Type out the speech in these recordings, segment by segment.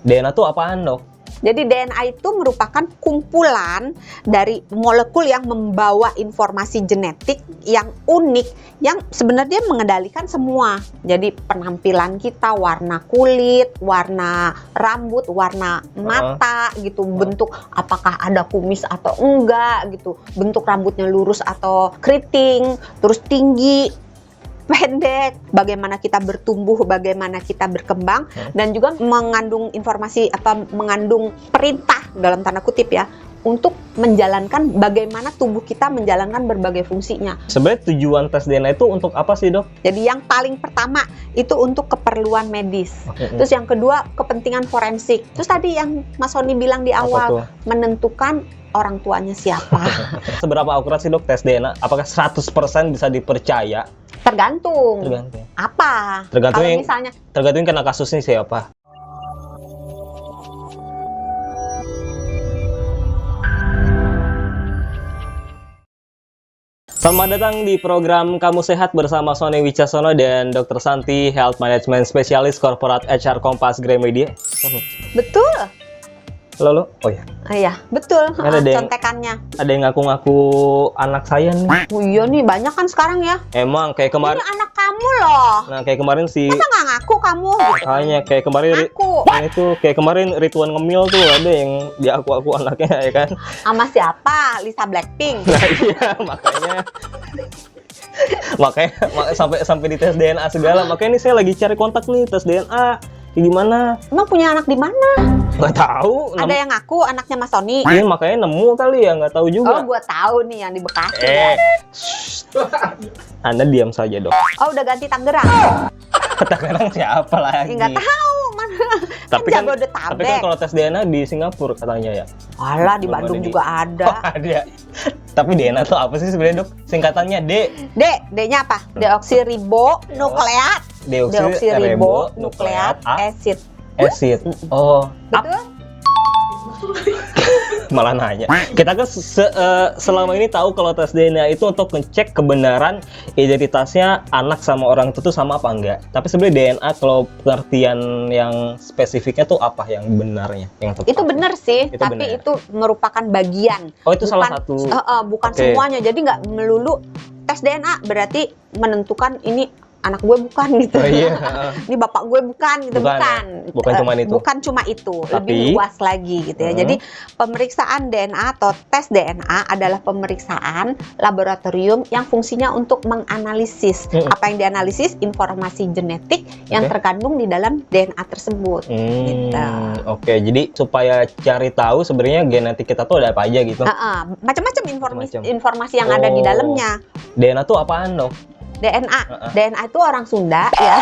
DNA tuh apaan, Dok? Jadi DNA itu merupakan kumpulan dari molekul yang membawa informasi genetik yang unik, yang sebenarnya mengendalikan semua. Jadi penampilan kita, warna kulit, warna rambut, warna mata gitu, bentuk apakah ada kumis atau enggak gitu, bentuk rambutnya lurus atau keriting, terus tinggi, pendek, bagaimana kita bertumbuh, bagaimana kita berkembang, dan juga mengandung informasi atau mengandung perintah dalam tanda kutip ya, untuk menjalankan bagaimana tubuh kita menjalankan berbagai fungsinya. Sebenarnya tujuan tes DNA itu untuk apa sih, Dok? Jadi yang paling pertama itu untuk keperluan medis. Terus yang kedua kepentingan forensik. Terus tadi yang Mas Sony bilang di awal, menentukan orang tuanya siapa. Seberapa akurat sih, Dok, tes DNA? Apakah 100% bisa dipercaya? Tergantung. Apa? Tergantung Kalau yang, misalnya tergantung karena kasusnya siapa. Selamat datang di program Kamu Sehat bersama Sony Wicaksono dan Dr. Santi, Health Management Specialist Corporate HR Kompas Gramedia. betul. Halo, oh ya. Iya, betul. Ada contekannya. Ada yang ngaku-ngaku anak saya nih. Oh iya nih, banyak kan sekarang ya. Emang kayak kemarin. Ini anak kamu loh. Nah, kayak kemarin sih. Masa nggak ngaku kamu? Makanya kayak kemarin. Nah, itu kayak kemarin Ridwan Ngemil tuh ada yang diaku-aku anaknya ya kan. Sama siapa? Lisa Blackpink. Nah iya, makanya sampai di tes DNA segala. Makanya ini saya lagi cari kontak nih tes DNA. Gimana? Emang punya anak di mana? Nggak tahu. Ada yang ngaku anaknya Mas Sony. Iya, makanya nemu kali ya, nggak tahu juga. Oh, gua tahu nih yang di Bekasi. Ya. Anda diam saja, Dok. Oh, udah ganti Tangerang. Tangerang siapa lagi? Nggak tahu mana. Tapi kan kalau tes DNA di Singapura katanya ya. Alah, di Bandung juga ada. Oh, ada. Tapi DNA tuh apa sih sebenarnya, Dok? Singkatannya D. D-nya apa? Deoksiribonukleat. Deoksiribonukleat acid. Oh. Betul? Malah nanya. Kita kan selama ini tahu kalau tes DNA itu untuk ngecek kebenaran identitasnya anak sama orang itu tuh sama apa enggak. Tapi sebenarnya DNA kalau pengertian yang spesifiknya tuh apa yang benarnya? Yang itu benar sih, tapi bener. Itu merupakan bagian. Oh, itu salah satu. Bukan semuanya. Jadi nggak melulu tes DNA berarti menentukan ini anak gue bukan gitu. Oh, iya. Ini bapak gue bukan gitu, bukan cuma itu. Bukan cuma itu, tapi lebih luas lagi gitu ya. Jadi pemeriksaan DNA atau tes DNA adalah pemeriksaan laboratorium yang fungsinya untuk menganalisis apa yang dianalisis, informasi genetik yang terkandung di dalam DNA tersebut. Gitu. Oke, jadi supaya cari tahu sebenarnya genetik kita tuh ada apa aja gitu. Macam-macam informasi yang ada di dalamnya. DNA tuh apaan, Dok? DNA itu orang Sunda ya.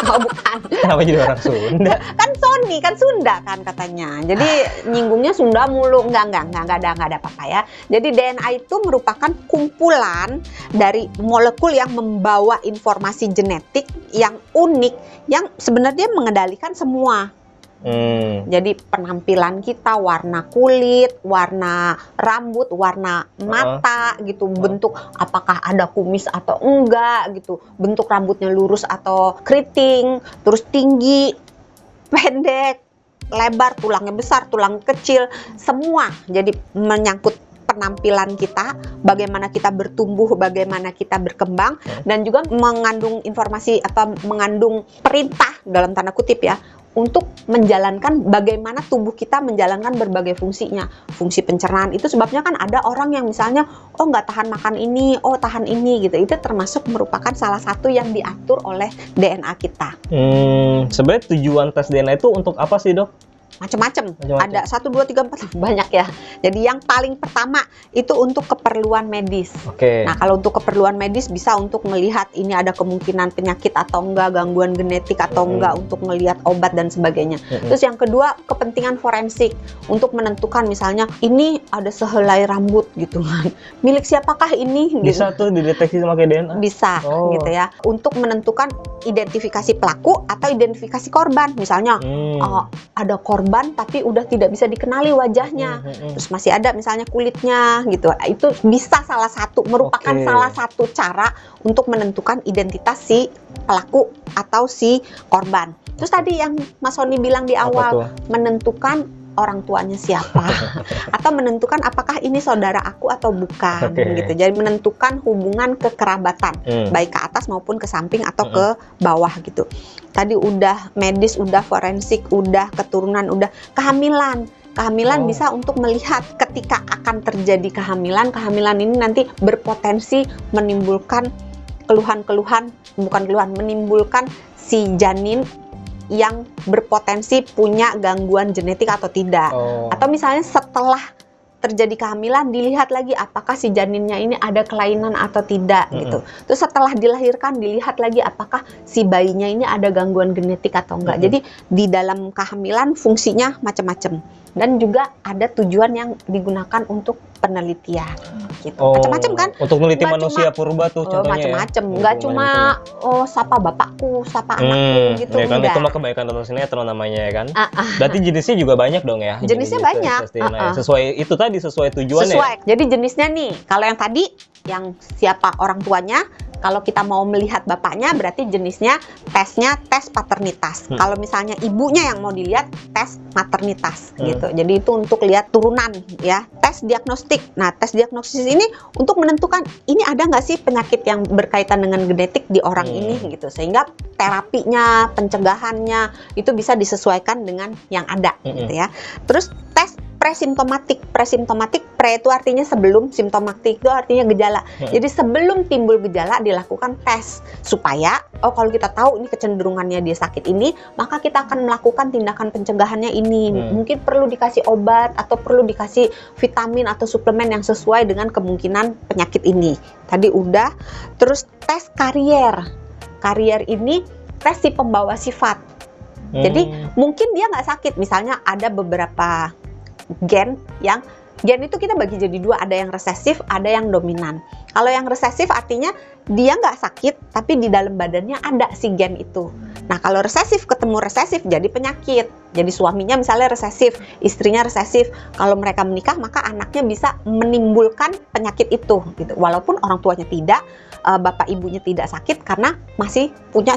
Oh, bukan. Kenapa jadi orang Sunda? Kan Sony kan Sunda kan katanya. Jadi nyinggungnya Sunda mulu. Enggak ada apa-apa ya. Jadi DNA itu merupakan kumpulan dari molekul yang membawa informasi genetik yang unik, yang sebenarnya mengendalikan semua. Jadi penampilan kita, warna kulit, warna rambut, warna mata gitu, bentuk apakah ada kumis atau enggak gitu, bentuk rambutnya lurus atau keriting, terus tinggi, pendek, lebar, tulangnya besar, tulang kecil, semua. Jadi menyangkut penampilan kita, bagaimana kita bertumbuh, bagaimana kita berkembang, dan juga mengandung informasi apa mengandung perintah dalam tanda kutip ya, untuk menjalankan bagaimana tubuh kita menjalankan berbagai fungsinya. Fungsi pencernaan itu sebabnya kan ada orang yang misalnya nggak tahan makan ini, tahan ini gitu. Itu termasuk merupakan salah satu yang diatur oleh DNA kita. Sebenarnya tujuan tes DNA itu untuk apa sih, Dok? Macam-macam. Ada 1, 2, 3, 4 banyak ya. Jadi yang paling pertama itu untuk keperluan medis. Nah, kalau untuk keperluan medis bisa untuk melihat ini ada kemungkinan penyakit atau enggak, gangguan genetik atau enggak, untuk melihat obat dan sebagainya. Terus yang kedua kepentingan forensik, untuk menentukan misalnya ini ada sehelai rambut gitu kan. Milik siapakah ini? Bisa tuh dideteksi pakai DNA? Bisa gitu ya. Untuk menentukan identifikasi pelaku atau identifikasi korban. Misalnya ada korban tapi udah tidak bisa dikenali wajahnya, terus masih ada misalnya kulitnya gitu. Itu bisa merupakan salah satu cara untuk menentukan identitas si pelaku atau si korban. Terus tadi yang Mas Sony bilang di Apa awal, tuh? menentukan orang tuanya siapa atau menentukan apakah ini saudara aku atau bukan gitu. Jadi menentukan hubungan kekerabatan baik ke atas maupun ke samping atau ke bawah gitu. Tadi udah medis, udah forensik, udah keturunan, udah kehamilan. Kehamilan bisa untuk melihat ketika akan terjadi kehamilan ini nanti berpotensi menimbulkan keluhan-keluhan, bukan keluhan, menimbulkan si janin yang berpotensi punya gangguan genetik atau tidak. Atau misalnya setelah terjadi kehamilan dilihat lagi apakah si janinnya ini ada kelainan atau tidak gitu. Terus setelah dilahirkan dilihat lagi apakah si bayinya ini ada gangguan genetik atau enggak. Jadi di dalam kehamilan fungsinya macam-macam dan juga ada tujuan yang digunakan untuk penelitian gitu. Macam-macam kan? Untuk meneliti Nggak manusia cuma- purba tuh contohnya. macam-macam. Ya. Nggak cuma sapa bapakku, sapa anakku gitu. Ya kan enggak. itu mah kebaikan tonton sinetron namanya ya kan. Berarti jenisnya juga banyak dong ya. Jenisnya banyak. tes DNA ya. Sesuai itu tadi sesuai tujuannya. Sesuai. Jadi jenisnya nih, kalau yang tadi yang siapa orang tuanya, kalau kita mau melihat bapaknya berarti jenisnya tesnya tes paternitas. Kalau misalnya ibunya yang mau dilihat tes maternitas gitu. Jadi itu untuk lihat turunan ya. Tes diagnostik. Nah, tes diagnosis ini untuk menentukan ini ada nggak sih penyakit yang berkaitan dengan genetik di orang ini gitu. Sehingga terapinya, pencegahannya itu bisa disesuaikan dengan yang ada gitu ya. Terus tes presimptomatik. Pre itu artinya sebelum, simptomatik itu artinya gejala. Jadi sebelum timbul gejala dilakukan tes supaya kalau kita tahu ini kecenderungannya dia sakit ini, maka kita akan melakukan tindakan pencegahannya ini. Mungkin perlu dikasih obat atau perlu dikasih vitamin atau suplemen yang sesuai dengan kemungkinan penyakit ini. Tadi udah. Terus tes karier. Karier ini tes si pembawa sifat. Jadi mungkin dia nggak sakit. Misalnya ada beberapa gen itu kita bagi jadi dua, ada yang resesif, ada yang dominan. Kalau yang resesif artinya dia nggak sakit, tapi di dalam badannya ada si gen itu. Nah kalau resesif ketemu resesif jadi penyakit. Jadi suaminya misalnya resesif, istrinya resesif. Kalau mereka menikah maka anaknya bisa menimbulkan penyakit itu. Gitu. Walaupun orang tuanya tidak, bapak ibunya tidak sakit karena masih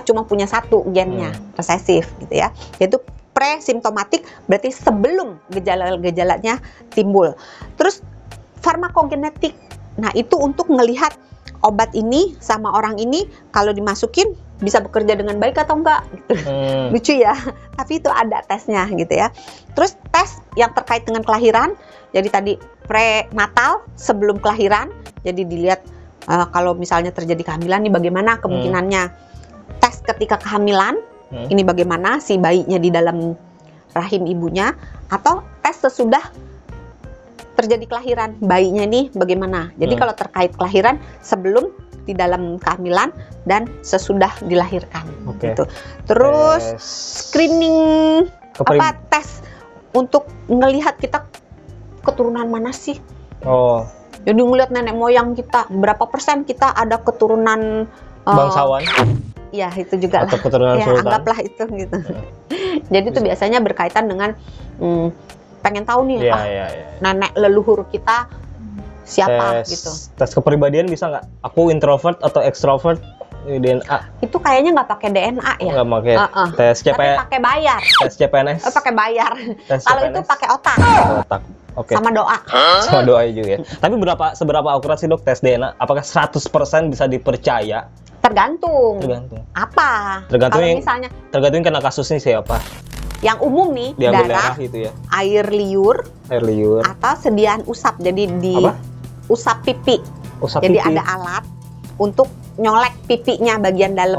cuma punya satu gennya resesif, gitu ya. Yaitu presimptomatik berarti sebelum gejala-gejalanya timbul. Terus farmakogenetik. Nah, itu untuk melihat obat ini sama orang ini kalau dimasukin bisa bekerja dengan baik atau enggak gitu. Lucu ya. Tapi itu ada tesnya gitu ya. Terus tes yang terkait dengan kelahiran. Jadi tadi prenatal sebelum kelahiran. Jadi dilihat kalau misalnya terjadi kehamilan nih bagaimana kemungkinannya. Tes ketika kehamilan. Ini bagaimana si bayinya di dalam rahim ibunya, atau tes sesudah terjadi kelahiran bayinya ini bagaimana. Jadi kalau terkait kelahiran sebelum, di dalam kehamilan, dan sesudah dilahirkan. Gitu. Terus screening tes untuk melihat kita keturunan mana sih. Jadi ngelihat nenek moyang kita berapa persen kita ada keturunan bangsawan. Ya itu juga atau lah. keturunan Ya, sultan. anggaplah itu gitu. Jadi itu biasanya berkaitan dengan pengen tahu nih nenek leluhur kita siapa gitu. Tes kepribadian bisa nggak? Aku introvert atau extrovert? DNA. Itu kayaknya nggak pakai DNA ya. Nggak pakai. Tes Tapi CPNS. pakai bayar. Tes CPNS. Pakai bayar. Kalau itu pakai otak. Otak. Oke. Sama doa. Sama doa juga ya. Tapi seberapa akurat sih dok tes DNA? Apakah 100% bisa dipercaya? Tergantung. Apa? Tergantung Kalau yang, misalnya tergantung kena kasusnya siapa. yang umum nih, Diambil darah, gitu ya. air liur, atau sediaan usap. Jadi di usap pipi. Usap Jadi pipi. ada alat untuk nyolek pipinya bagian dalam.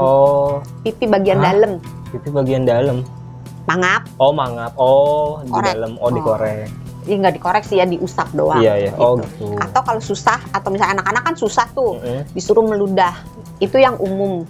Pipi bagian dalam. Pipi bagian dalam. Mangap. Mangap. Di dalam. Dikorek. Ya nggak dikorek sih ya, diusap doang. Iya. Gitu. Gitu. Atau kalau susah, atau misalnya anak-anak kan susah tuh, disuruh meludah. Itu yang umum.